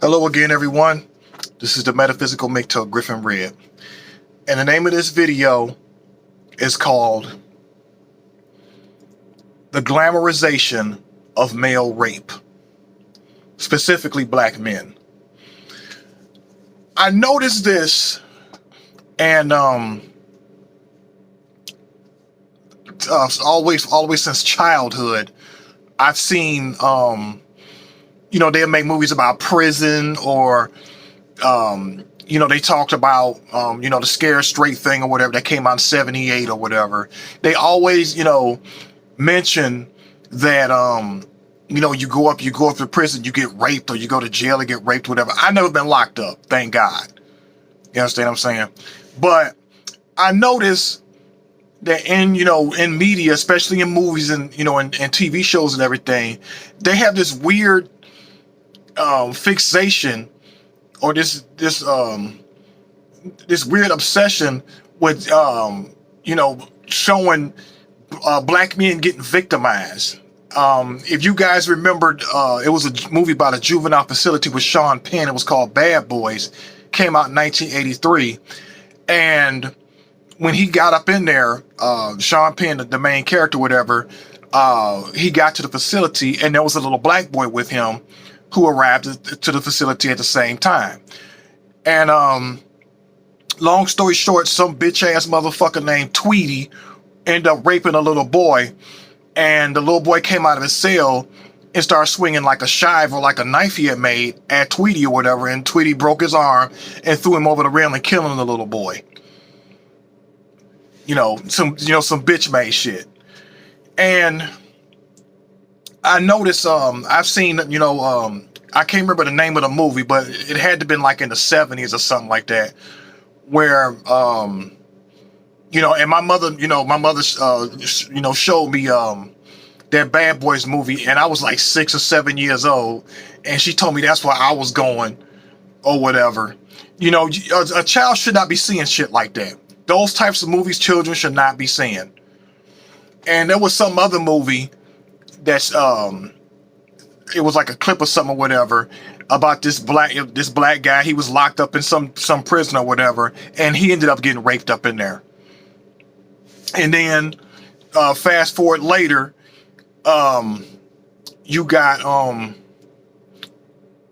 Hello again, everyone. This is the Metaphysical Mikto Griffin Red. And the name of this video is called The Glamorization of Male Rape, specifically black men. I noticed this and always since childhood, I've seen they'll make movies about prison or they talked about the Scared Straight thing or whatever that came out in 78 or whatever. They always, mention that you go up to prison, you get raped, or you go to jail and get raped, whatever. I've never been locked up, thank God. You understand what I'm saying? But I noticed that in media, especially in movies and and TV shows and everything, they have this weird fixation or this weird obsession with showing black men getting victimized. If you guys remembered, it was a movie about a juvenile facility with Sean Penn. It was called Bad Boys. Came out in 1983, and when he got up in there, Sean Penn, the main character, whatever, he got to the facility, and there was a little black boy with him who arrived to the facility at the same time. And long story short, some bitch ass motherfucker named Tweety ended up raping a little boy, and the little boy came out of his cell and started swinging like a shive or like a knife he had made at Tweety or whatever, and Tweety broke his arm and threw him over the railing, killing the little boy. Some bitch made shit. And I noticed, I've seen, I can't remember the name of the movie, but it had to been like in the 70s or something like that, where, and my mother, showed me, that Bad Boys movie, and I was like 6 or 7 years old, and she told me that's where I was going, or whatever. A child should not be seeing shit like that. Those types of movies children should not be seeing. And there was some other movie that's it was like a clip or something or whatever about this black guy. He was locked up in some prison or whatever, and he ended up getting raped up in there. And then fast forward later, you got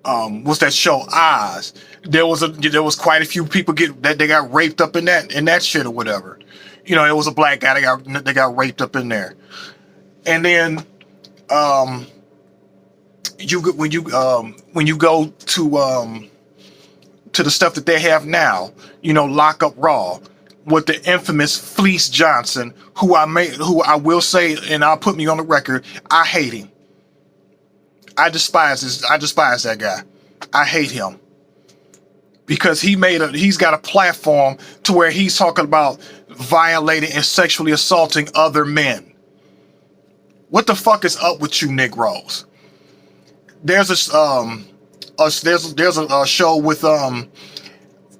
what's that show, Oz? There was quite a few people they got raped up in that shit or whatever. It was a black guy that got raped up in there. And then when you go to the stuff that they have now, Lock Up Raw, with the infamous Fleece Johnson, who I will say, and I'll put me on the record, I hate him. I despise that guy. I hate him. Because he's got a platform to where he's talking about violating and sexually assaulting other men. What the fuck is up with you Negroes? There's a show with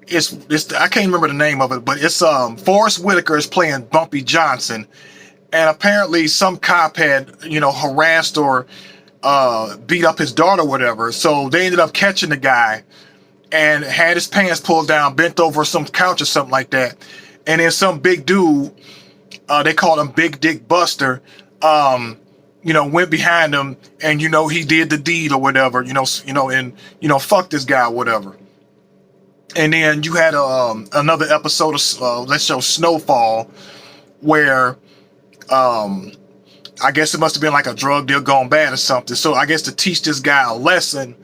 it's I can't remember the name of it, but it's Forrest Whitaker is playing Bumpy Johnson, and apparently some cop had harassed or beat up his daughter or whatever, so they ended up catching the guy and had his pants pulled down, bent over some couch or something like that, and then some big dude, they called him Big Dick Buster, went behind him and he did the deed or whatever, and fuck this guy or whatever. And then you had another episode of let's show Snowfall, where I guess it must have been like a drug deal gone bad or something. So I guess to teach this guy a lesson,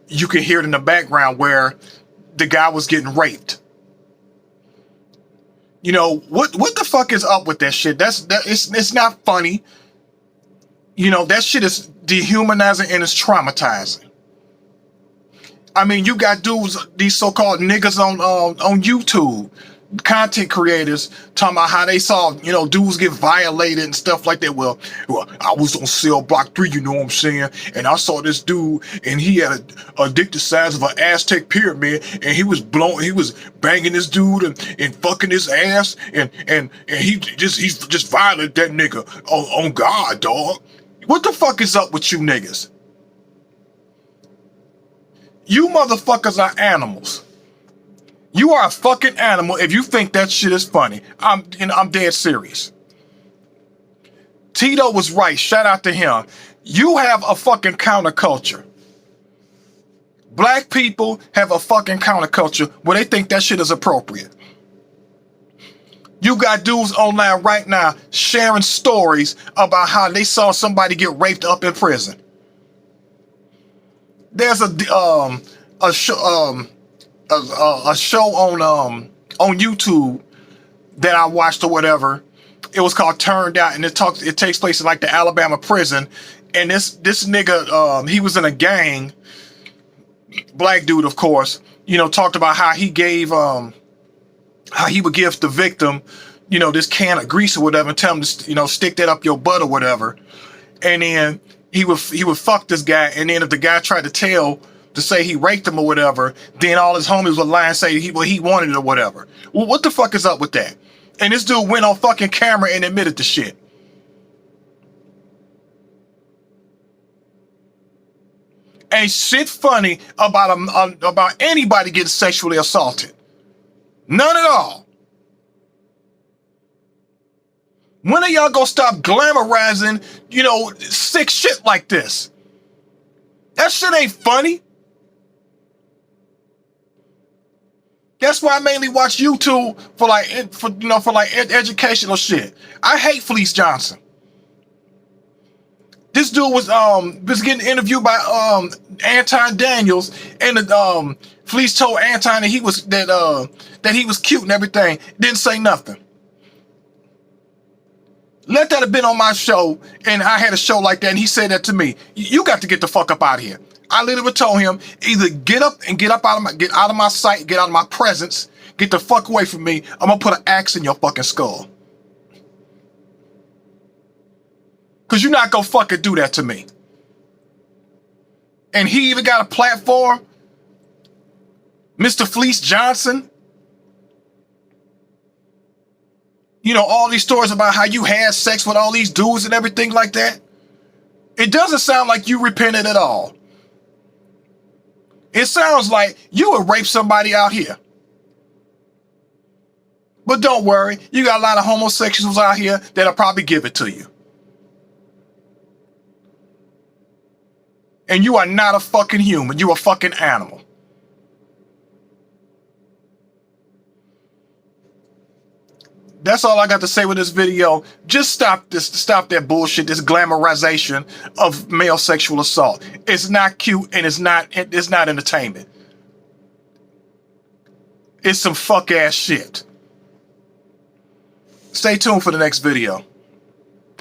you can hear it in the background where the guy was getting raped. What the fuck is up with that shit? It's not funny. That shit is dehumanizing and it's traumatizing. I mean, you got dudes, these so-called niggas on YouTube, content creators, talking about how they saw, dudes get violated and stuff like that. Well, I was on cell block 3, you know what I'm saying? And I saw this dude, and he had a dick the size of an Aztec pyramid, and he was banging this dude and fucking his ass, and he just violated that nigga on God, dog. What the fuck is up with you niggas? You motherfuckers are animals. You are a fucking animal if you think that shit is funny. I'm dead serious. Tito was right. Shout out to him. You have a fucking counterculture. Black people have a fucking counterculture where they think that shit is appropriate. You got dudes online right now sharing stories about how they saw somebody get raped up in prison. There's a show on YouTube that I watched or whatever. It was called Turned Out, and it takes place in like the Alabama prison. And this nigga, he was in a gang, black dude, of course. You know, talked about how he gave how he would give the victim, you know, this can of grease or whatever, and tell him to, you know, stick that up your butt or whatever. And then he would fuck this guy, and then if the guy tried to say he raped him or whatever, then all his homies would lie and say he wanted it or whatever. Well, what the fuck is up with that? And this dude went on fucking camera and admitted the shit. Ain't shit funny about anybody getting sexually assaulted. None at all. When are y'all gonna stop glamorizing, you know, sick shit like this? That shit ain't funny. That's why I mainly watch YouTube for educational shit. I hate Fleece Johnson. This dude was getting interviewed by Anton Daniels, and Fleece told Anton that he was cute and everything. Didn't say nothing. Let that have been on my show, and I had a show like that, and he said that to me. You got to get the fuck up out of here. I literally told him, either get out of my sight, get out of my presence, get the fuck away from me. I'm gonna put an axe in your fucking skull. Cause you're not gonna fucking do that to me. And he even got a platform, Mr. Fleece Johnson. You know, all these stories about how you had sex with all these dudes and everything like that. It doesn't sound like you repented at all. It sounds like you would rape somebody out here. But don't worry, you got a lot of homosexuals out here that'll probably give it to you. And you are not a fucking human, you're a fucking animal. That's all I got to say with this video. Just stop that bullshit, this glamorization of male sexual assault. It's not cute and it's not entertainment. It's some fuck ass shit. Stay tuned for the next video.